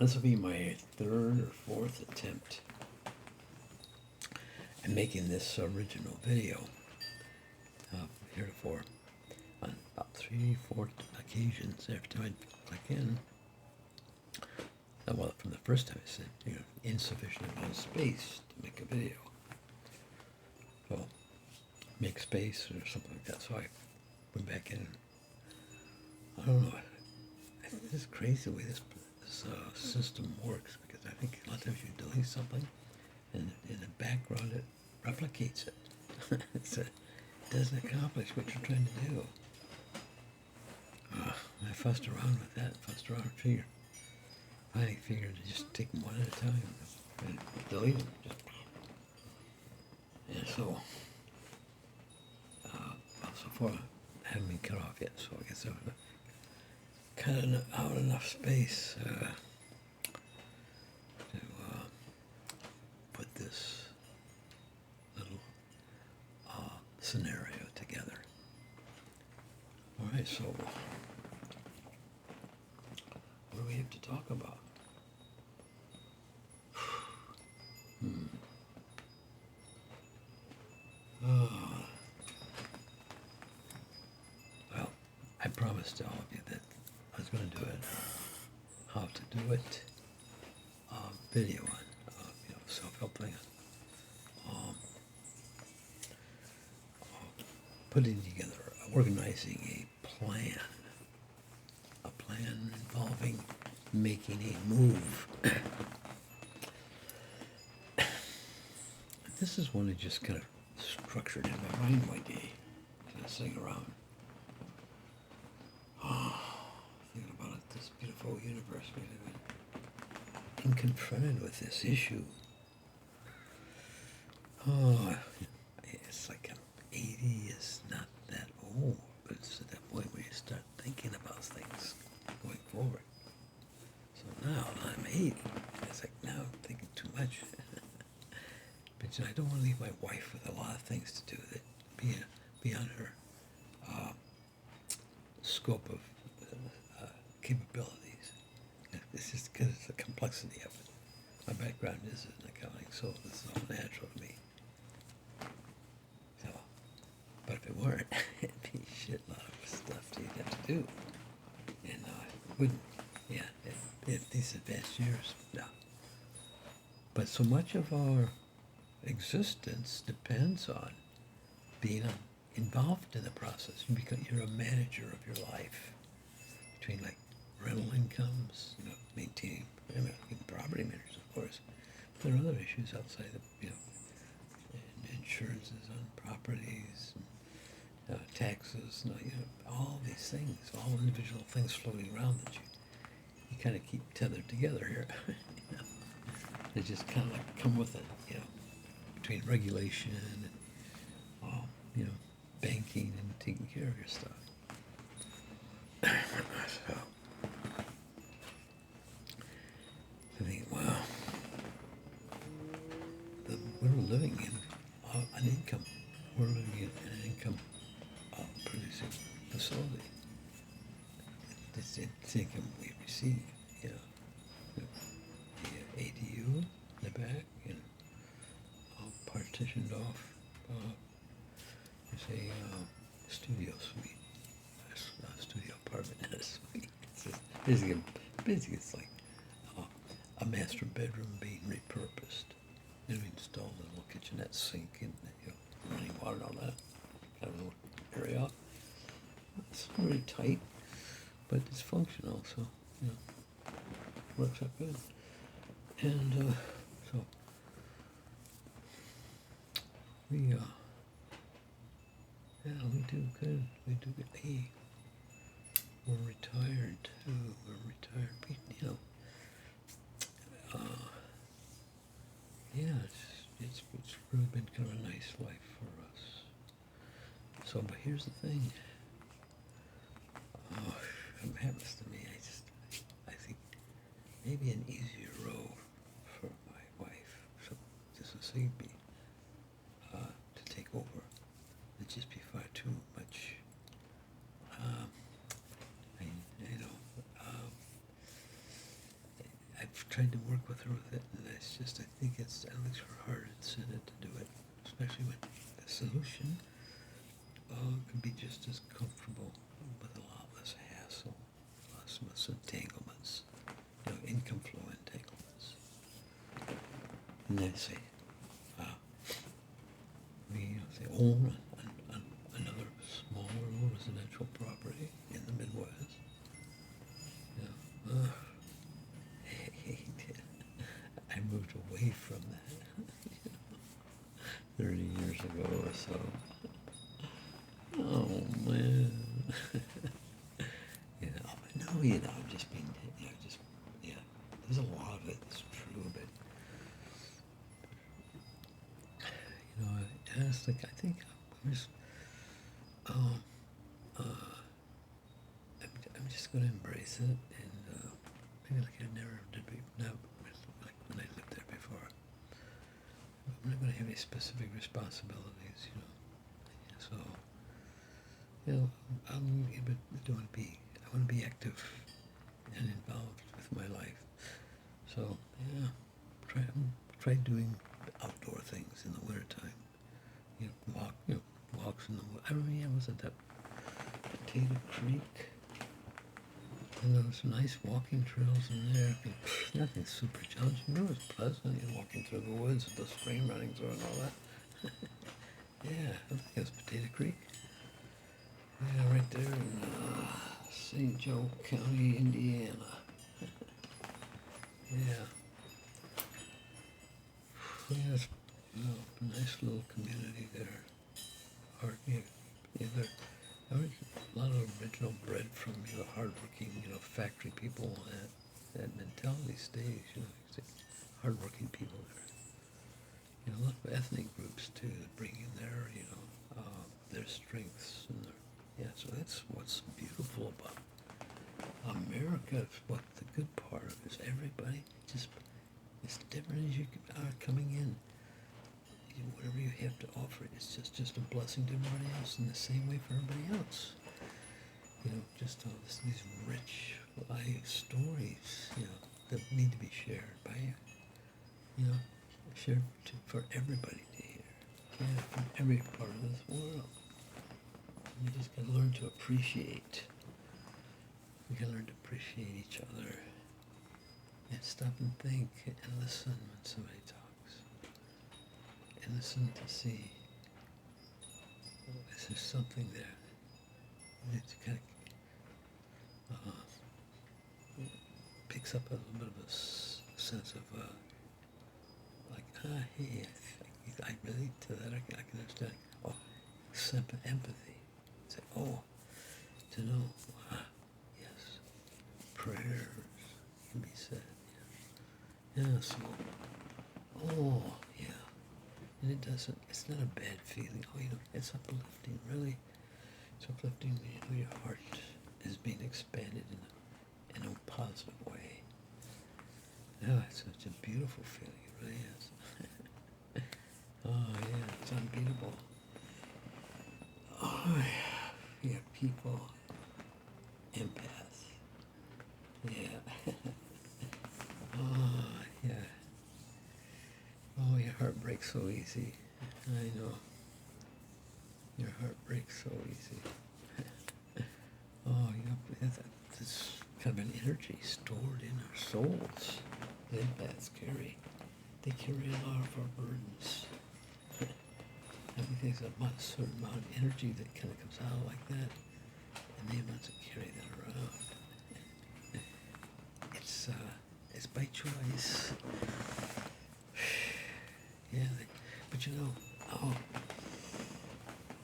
This will be my third or fourth attempt at making this original video. Heretofore, on about 3-4 occasions, every time I click in, well, from the first time I said, insufficient amount of space to make a video. So, make space or something like that. So I went back in. I don't know. It's crazy the way this system works, because I think a lot of times you're doing something, and in the background it replicates it. It doesn't accomplish what you're trying to do. I fussed around with that, I figured to just take them one at a time and delete them. And so, so far, I haven't been cut off yet, so I guess I've cut out enough space to put this little scenario together. All right, so what do we have to talk about? Well, I promised all of you that I was going to do it, how to do it, video on, self-help thing, putting together, organizing a plan involving making a move. This is one that just kind of structured in my mind one day, kind of sitting around, thinking about it, this beautiful universe we live in, and confronted with this issue. It's like I'm 80 is not that old, but it's at that point where you start thinking about things going forward. So now I'm 80. It's like now I'm thinking too much. But I don't want to leave my wife with a lot of things to do that beyond her scope of capabilities. It's just because it's the complexity of it. My background is in accounting, so this is all natural to me. So, but if it weren't, it'd be a shit lot of stuff you'd have to do. And it wouldn't, if these advanced years, no. But so much of our existence depends on being involved in the process. You're a manager of your life, between like rental incomes, maintaining property managers, of course. But there are other issues outside of insurances on properties, taxes, all these things, all individual things floating around that you kind of keep tethered together here. They just kind of like come with it, between regulation and, banking and taking care of your stuff. So, I think, wow, we're living in an income. We're living in an income producing facility. It's income we receive, the ADU in the back, partitioned off. There's a studio suite, a studio apartment, not a suite. It's just basically it's like a master bedroom being repurposed. We installed a little kitchenette sink and running water and all that. Got a little area. It's really tight, but it's functional, so works out good. And so we do good. We do good. Hey, we're retired too. We're retired people. It's really been kind of a nice life for us. So, but here's the thing. It happens to me. I think maybe an easier road for my wife, so to succeed me, to take over. It'd just be far too much. I've tried to work with her with it, and it's just, I think it's, at least her heart it's in it to do it, especially when the solution can be just as comfortable with a lot less hassle, less entanglements, income flow entanglements. And they say, we own another smaller residential property in the Midwest. I moved away from that 30 years ago or so. Oh man. No, I'm just being, there's a lot of it that's true, but I think I'm just, I'm just going to embrace it, and maybe like I never did like when I lived there before. I'm not going to have any specific responsibilities, So, I want to be active and involved with my life. So, try doing outdoor things in the wintertime. Walks in the woods. I remember I was at that Potato Creek, and there was some nice walking trails in there. Nothing super challenging. It was pleasant, walking through the woods with the stream running through and all that. Yeah, I think it was Potato Creek. Yeah, right there in St. Joe County, Indiana. Yeah. It's a nice little community there. There was a lot of original bred from hardworking, factory people. That mentality stays. You see hardworking people there. A lot of ethnic groups too that bring in their strengths and so that's what's beautiful about America. What the good part of it is, everybody just as different as you are coming in. Whatever you have to offer, it's just a blessing to everybody else, in the same way for everybody else. Just all these rich life stories, that need to be shared by shared for everybody to hear. Yeah, from every part of this world. You just gotta learn to appreciate. We gotta learn to appreciate each other, and stop and think and listen when somebody talks. And listen to see, is there something there? And it kind of picks up a little bit of a sense of hey, I relate to that. I can understand. Oh, empathy. Say, to know, yes, prayers can be said. Yeah. So, yeah. And it's not a bad feeling. It's uplifting, really. It's uplifting. Your heart is being expanded in a positive way. It's such a beautiful feeling. It really is. It's unbeatable. Yeah, people, empath. Yeah. Yeah. Your heart breaks so easy. I know. Your heart breaks so easy. This kind of an energy stored in our souls. The empaths carry. They carry a lot of our burdens. Everything's a certain amount of energy that kind of comes out like that, and they want to carry that around. It's by choice. Yeah, but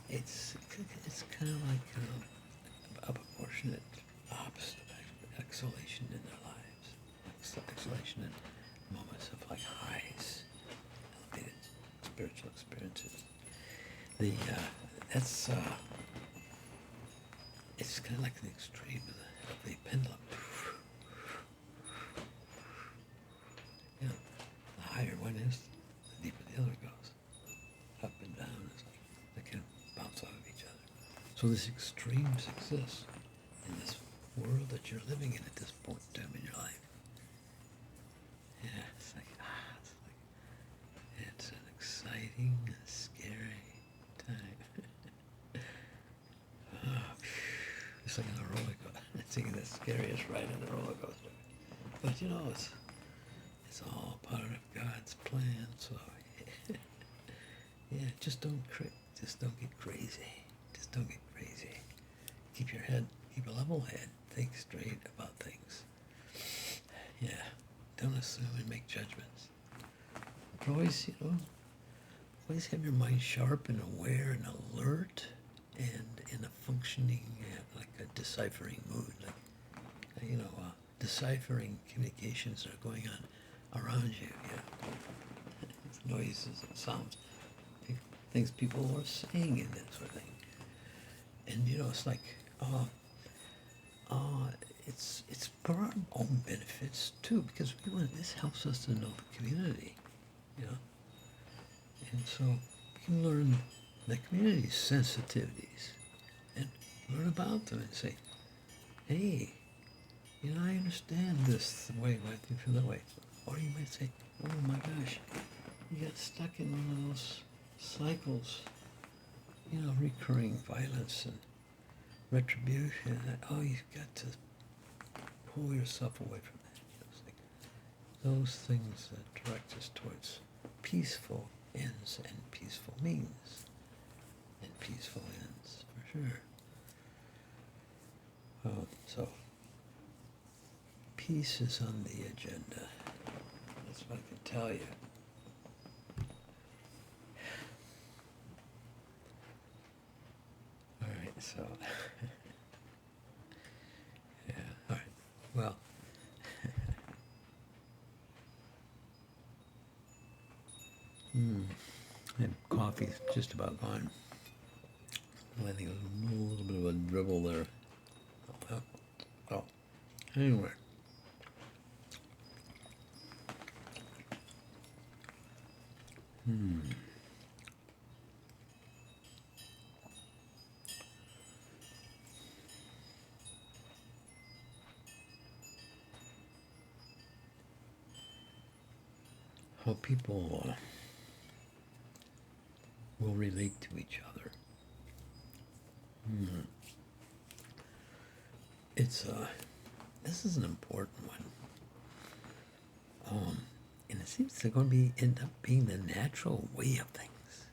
it's kind of like a proportionate opposite of exhalation in their lives. Exhalation in moments of highs, elevated spiritual experiences. It's kind of like the extreme of the pendulum. The higher one is, the deeper the other goes. Up and down, it's like they kind of bounce off of each other. So this extremes exist in this world that you're living in at this point in time in your life. scariest ride on the roller coaster. But you know, it's all part of God's plan. So yeah, just don't get crazy. Just don't get crazy. Keep your head, keep a level head. Think straight about things. Yeah, don't assume and make judgments. But always, always have your mind sharp and aware and alert, and in a functioning, like a deciphering mood, like deciphering communications that are going on around you. Noises and sounds, things people are saying, and that sort of thing. And it's like, it's for our own benefits too, because this helps us to know the community, and so we can learn the community's sensitivities and learn about them and say, hey, I understand this the way, why do you feel that way? Or you might say, oh my gosh, you got stuck in one of those cycles, recurring violence and retribution. Oh, you've got to pull yourself away from that. It's like those things that direct us towards peaceful ends and peaceful means. And peaceful ends, for sure. So, peace is on the agenda. That's what I can tell you. All right, so, yeah, all right, well, and coffee's just about gone. I think it was a little bit of a dribble there. Oh, anyway. How people will relate to each other. This is an important one. And it seems to end up being the natural way of things.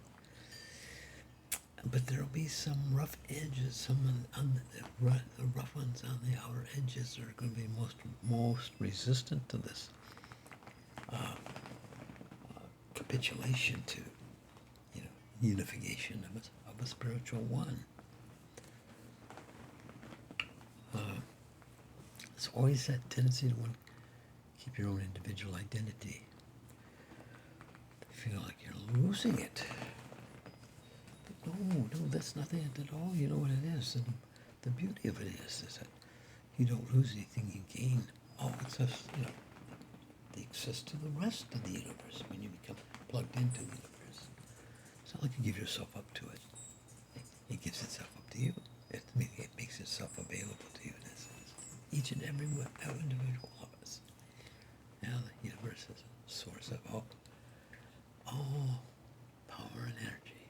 But there'll be some rough edges, the rough ones on the outer edges are going to be most resistant to this capitulation to, unification of a spiritual one. It's always that tendency to want to keep your own individual identity. Feel like you're losing it. But no, that's not it at all. You know what it is. And the beauty of it is that you don't lose anything, you gain all access, the access to the rest of the universe when you become plugged into the universe. It's not like you give yourself up to it. It gives itself up to you. It makes itself available to you in that sense. Each and every individual of us. Now the universe is a source of all power and energy.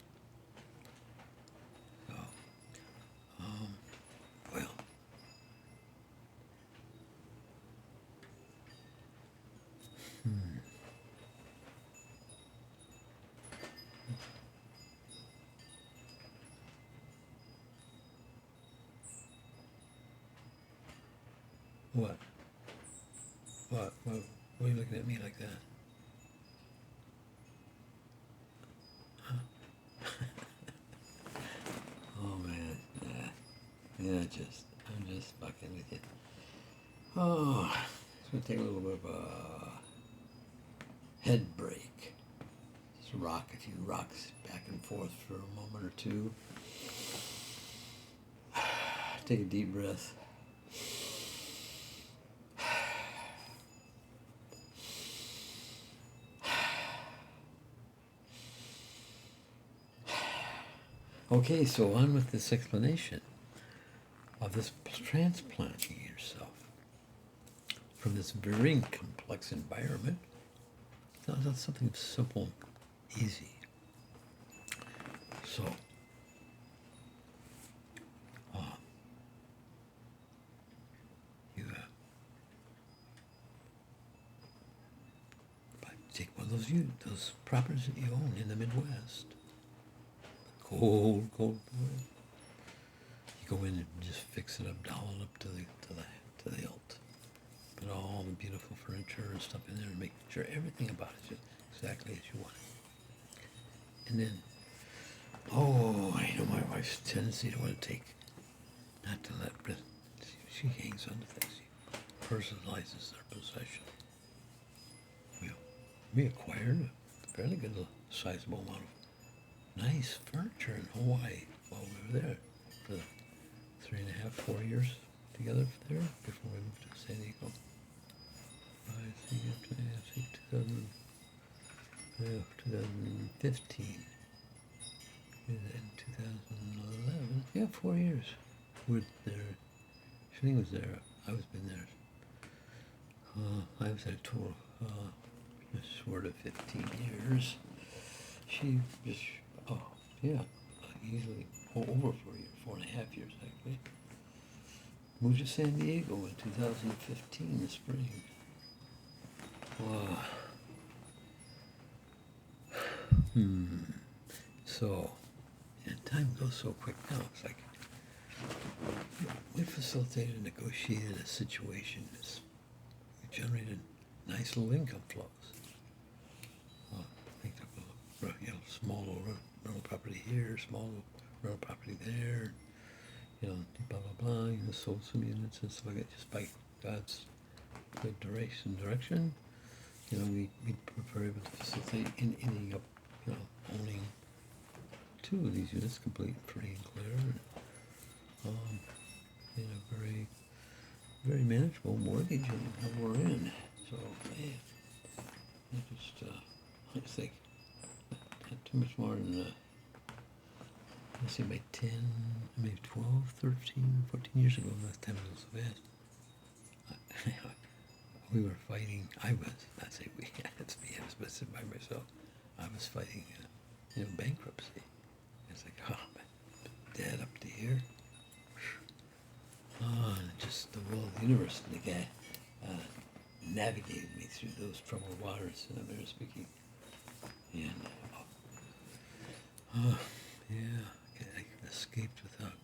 So, well, What? What? Why are you looking at me like that? Oh man, I'm just fucking with you. Oh, it's gonna take a little bit of a head break. Just rock a few rocks back and forth for a moment or two. Take a deep breath. Okay, so on with this explanation of this transplanting yourself from this very complex environment. That's something simple, easy. So, or those properties that you own in the Midwest. Cold, cold weather. You go in and just fix it up, doll it up to the hilt. Put all the beautiful furniture and stuff in there and make sure everything about it is exactly as you want it. And then, I know my wife's tendency to want to not to let, but she hangs on to things. She personalizes their possession. We acquired a fairly good sizable amount of nice furniture in Hawaii while we were there for the 3.5, 4 years together there before we moved to San Diego. I think 2015. And then 2011. Yeah, 4 years. We were there. Shane was there. I was been there. I was there a total short of 15 years. She just, easily over 4 years, 4.5 years actually. Moved to San Diego in 2015 in the spring. So, time goes so quick now. It's like we facilitated and negotiated a situation that's generated nice little income flows. Think of small little rental property here, small little rental property there, blah blah blah. Sold some units and stuff like that just by God's good direction. We were able to facilitate in ending up, owning 2 of these units, complete, free and clear, and in a very, very manageable mortgage that we're in. So, I think not too much more than, let's see, maybe 10, maybe 12, 13, 14 years ago, last time it was so fast. We were fighting, I was, not say we, that's me, I was specific by myself. I was fighting, bankruptcy. It's like, dead up to here. Just the world, the universe, and the guy navigated me through those troubled waters, in a manner of speaking. And, I escaped without,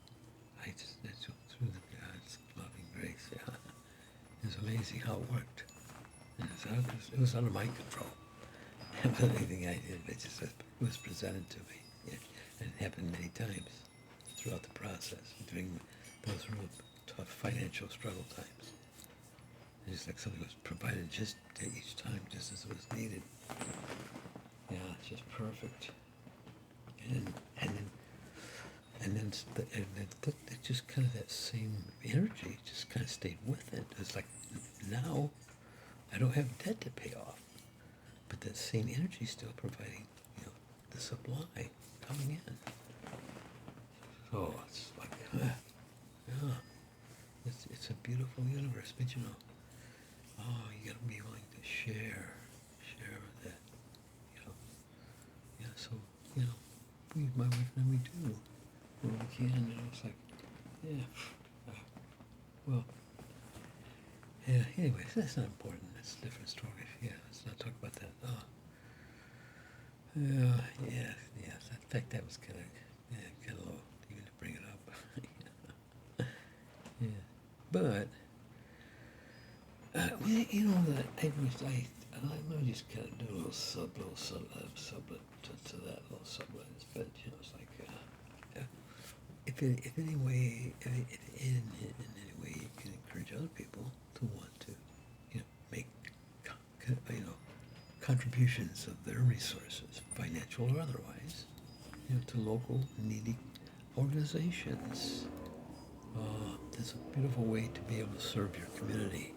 I just through the God's loving grace, It was amazing how it worked. And it was under my control. It wasn't anything I did, it was presented to me. And it happened many times throughout the process, during those real tough financial struggle times. It's like something was provided just each time, just as it was needed. It's just perfect. And then it just kind of that same energy just kind of stayed with it. It's like now I don't have debt to pay off, but that same energy is still providing, the supply coming in. So it's like, it's a beautiful universe, but you gotta be willing to share that, so, my wife and I, we do where we can, it's like, anyways, that's not important, that's a different story, let's not talk about that, in fact, that was kind of low, even to bring it up, but, I'm going to just kind of do a little sublet to that little sublet. But it's like, if in any way you can encourage other people to want to, make, contributions of their resources, financial or otherwise, to local needy organizations. That's a beautiful way to be able to serve your community.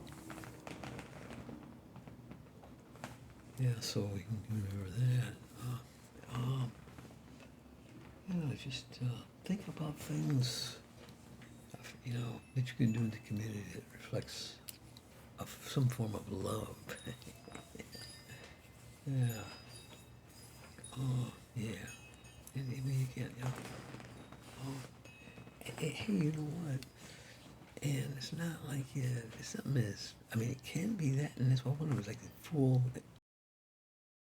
So we can remember that. Just think about things, that you can do in the community that reflects of some form of love. And maybe you can, hey, you know what? And it's not like something is. It can be that, and it's one of it was like the full